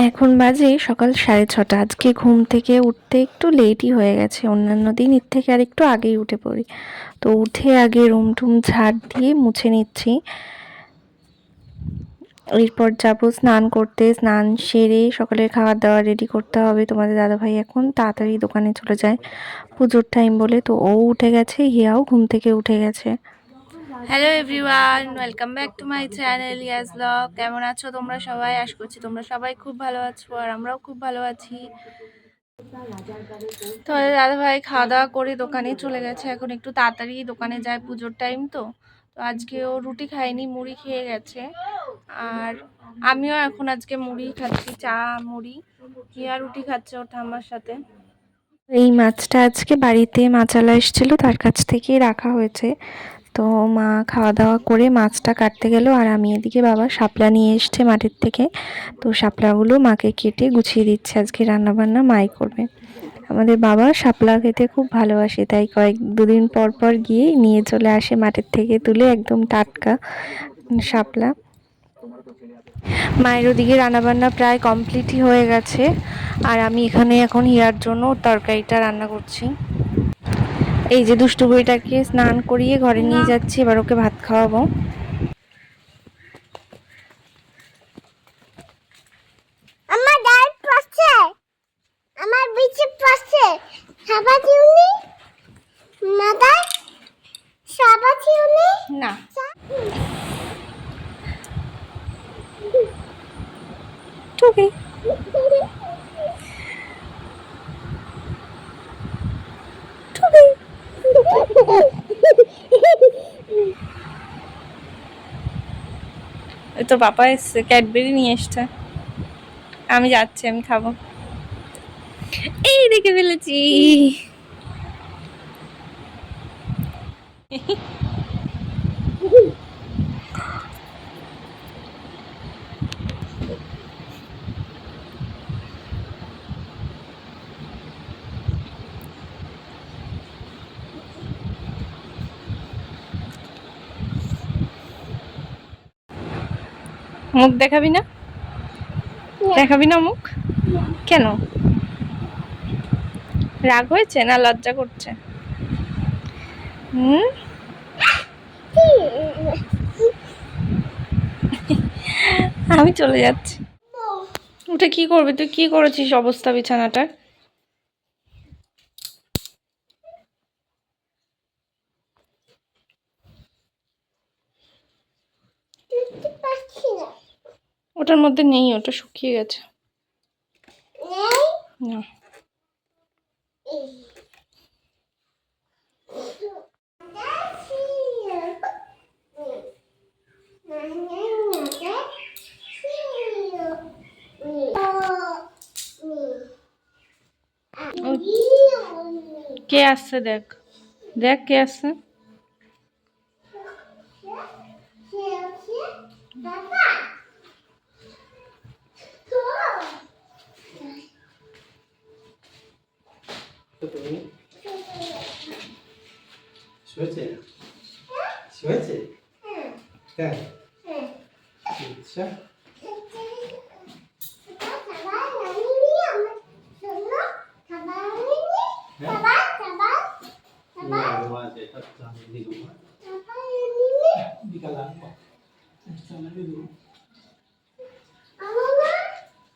এখন বাজে সকাল 6:30। আজকে ঘুম থেকে উঠতে একটু লেটই হয়ে গেছে, অন্যান্য দিন এর থেকে আর একটু আগেই উঠে পড়ি। তো উঠে আগে রুম টুম ঝাড় দিয়ে মুছে নিচ্ছি। এরপর যাবো স্নান করতে, স্নান সেরে সকালের খাবার দাবার রেডি করতে হবে। তোমাদের দাদাভাই এখন তাড়াতাড়ি দোকানে চলে যায় পুজোর টাইম বলে, তো ও উঠে গেছে, হিয়াও ঘুম থেকে উঠে গেছে। Hello everyone, welcome back to my channel yes blog. কেমন আছো তোমরা সবাই? আশা করছি তোমরা সবাই খুব ভালো আছো, আর আমরাও খুব ভালো আছি। তো দাদাভাই খাওয়া দাওয়া করে দোকানে চলে গেছে, এখন একটু তাড়াতাড়ি দোকানে যায়, পুজোর টাইম তো। তো আজকে ও রুটি খায়নি, মুড়ি খেয়ে গেছে। আর আমিও এখন আজকে মুড়ি খাচ্ছি, চা মুড়ি। হিয়া রুটি খাচ্ছে ওর ঠাম্মার সাথে। এই মাছটা আজকে বাড়িতে মাছালা এসেছিল, তার কাছ থেকেই রাখা হয়েছে। তো মা খাওয়া দাওয়া করে মাছটা কাটতে গেল, আর আমি এদিকে বাবা শাপলা নিয়ে এসছে মাঠের থেকে। তো শাপলাগুলো মাকে কেটে গুছিয়ে দিচ্ছে, আজকে রান্নাবান্না মাই করবে। আমাদের বাবা শাপলা খেতে খুব ভালোবাসে, তাই দুদিন পর পর গিয়ে নিয়ে চলে আসে মাঠের থেকে তুলে একদম টাটকা শাপলা। মায়ের ওদিকে রান্নাবান্না প্রায় কমপ্লিটই হয়ে গেছে, আর আমি এখানে এখন হিয়ার জন্য তরকারিটা রান্না করছি। এই যে দুষ্টু বুড়িটাকে স্নান করিয়ে ঘরে নিয়ে যাচ্ছি, এবার ওকে ভাত খাওয়াবো। আমার গায়ের পাশে আমার বিচির পাশে সাবাতি উনি মাদার সাবাতি উনি না টুকি টুকি এই তো পাপা এসছে, ক্যাডবেরি নিয়ে এসছে। আমি যাচ্ছি, আমি খাবো। এই দেখে ফেলেছি। মুখ দেখাবি না? দেখাবি না মুখ? কেন? রাগ হয়েছে না লজ্জা করছে? হুম, আমি চলে যাচ্ছি। উঠে কি করবি তুই? কি করেছিস অবস্থা বিছানাটা? ওটার মধ্যে নেই, ওটা শুকিয়ে গেছে। না কে আসছে? দেখ দেখ কে আসছে। শুয়েছে শুয়েছে তাই? আচ্ছা বিকাল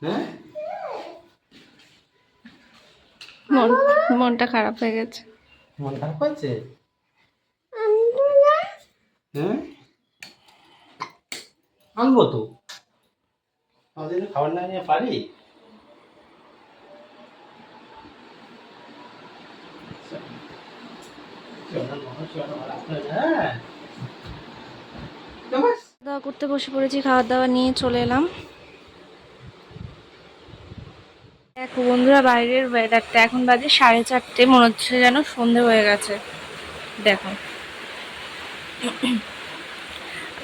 হ্যাঁ মনটা খারাপ হয়ে গেছে। মন খারাপ হয়েছে? হ্যাঁ আনবো তো, আমাদের খাবার না নিয়ে পারি? খাওয়া দাওয়া করতে বসে পড়েছি, খাওয়া দাওয়া নিয়ে চলে এলাম। দেখো বন্ধুরা, বাইরের ওয়েদারটা এখন বাজে 4:30, মনে হচ্ছে যেন সন্ধে হয়ে গেছে। দেখো,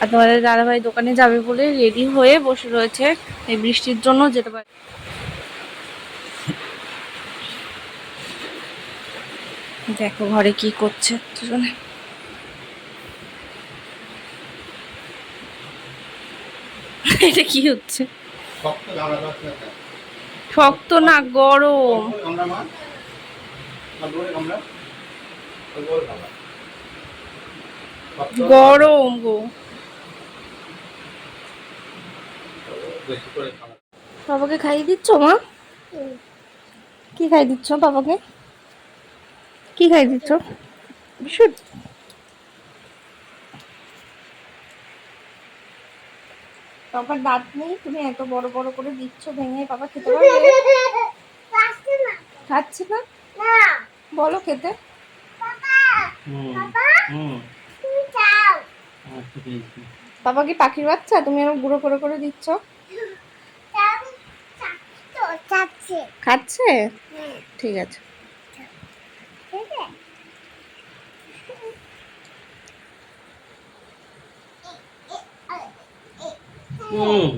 আর তোমাদের দাদাভাই দোকানে যাবে বলে রেডি হয়ে বসে রয়েছে, এই বৃষ্টির জন্য যেতে পারে। দেখো ঘরে কি করছে দুজনে। এটা কি হচ্ছে? শক্ত গামলা দরকার। শক্ত না, গরম। গামলা মা, আর দূরে গামলা, আর গোল গামলা। গরম গো। বেশি করে খাওয়া। বাবাকে খাইয়ে দিচ্ছ মা? কি খাইয়ে দিচ্ছ বাবাকে? কি খাইয়ে দিচ্ছ? বিশুট। বাবার দাঁত নেই, তুমি এত বড় বড় করে দিচ্ছ, ভেঙে বাবা খেতে পারবে? খাচ্ছে না? বলো খেতে। হুম। বাবা কি পাখির বাচ্চা? তুমি এরকম গুঁড়ো করে করে দিচ্ছ। খাচ্ছে? ঠিক আছে। হুম।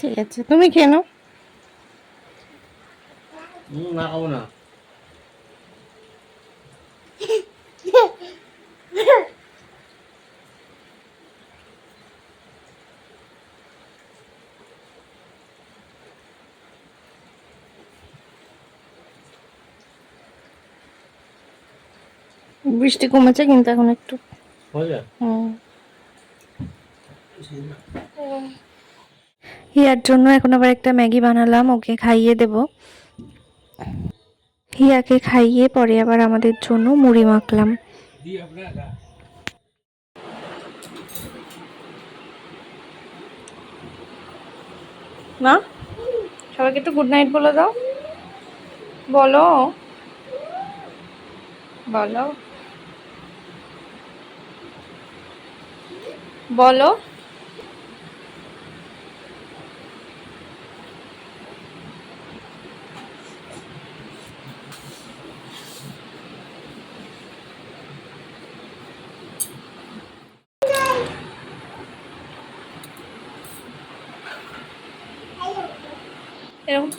ঠিক আছে, তুমি খেয়ে নাও। না খাবো না। বৃষ্টি কমেছে কিন্তু এখন একটু। হয়ে যায়। হিয়ার জন্য এখন আবার একটা ম্যাগি বানালাম, ওকে খাইয়ে দেব। হিয়াকে খাইয়ে পরে আবার আমাদের জন্য মুড়ি মাখলাম। না, সবাইকে একটু গুড নাইট বলে দাও। বলো বলো বলো। এরকম